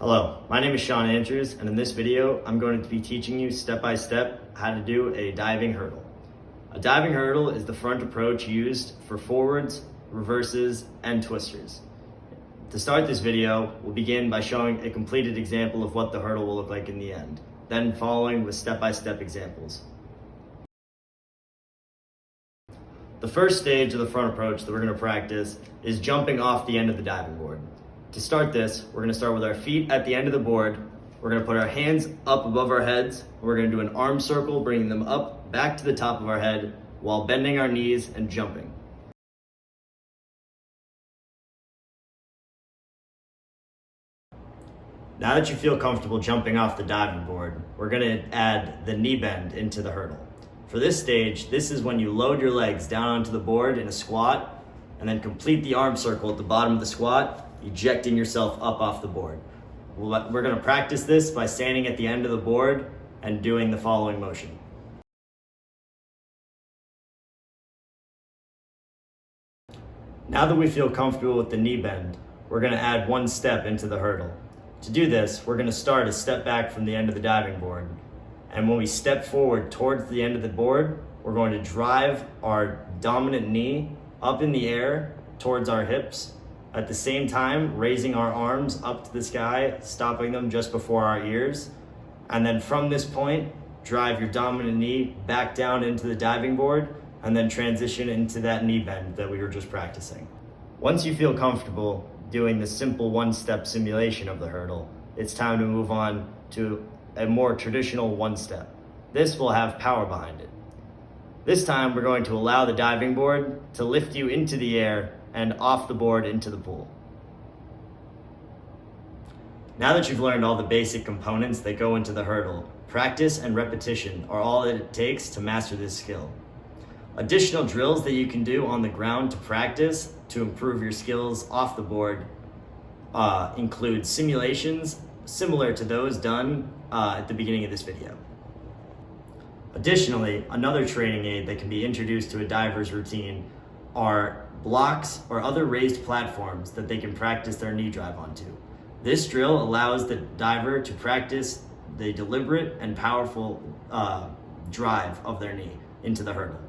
Hello, my name is Sean Andrews, and in this video, I'm going to be teaching you step-by-step how to do a diving hurdle. A diving hurdle is the front approach used for forwards, reverses, and twisters. To start this video, we'll begin by showing a completed example of what the hurdle will look like in the end, then following with step-by-step examples. The first stage of the front approach that we're going to practice is jumping off the end of the diving board. To start this, we're going to start with our feet at the end of the board. We're going to put our hands up above our heads. We're going to do an arm circle, bringing them up back to the top of our head while bending our knees and jumping. Now that you feel comfortable jumping off the diving board, we're going to add the knee bend into the hurdle. For this stage, this is when you load your legs down onto the board in a squat and then complete the arm circle at the bottom of the squat, ejecting yourself up off the board. We're going to practice this by standing at the end of the board and doing the following motion. Now that we feel comfortable with the knee bend, we're going to add one step into the hurdle. To do this, we're going to start a step back from the end of the diving board. And when we step forward towards the end of the board, we're going to drive our dominant knee up in the air towards our hips, at the same time raising our arms up to the sky, stopping them just before our ears. And then from this point, drive your dominant knee back down into the diving board and then transition into that knee bend that we were just practicing. Once you feel comfortable doing the simple one-step simulation of the hurdle, it's time to move on to a more traditional one-step. This will have power behind it. This time, we're going to allow the diving board to lift you into the air and off the board into the pool. Now that you've learned all the basic components that go into the hurdle, practice and repetition are all that it takes to master this skill. Additional drills that you can do on the ground to practice to improve your skills off the board include simulations similar to those done at the beginning of this video. Additionally, another training aid that can be introduced to a diver's routine are blocks or other raised platforms that they can practice their knee drive onto. This drill allows the diver to practice the deliberate and powerful drive of their knee into the hurdle.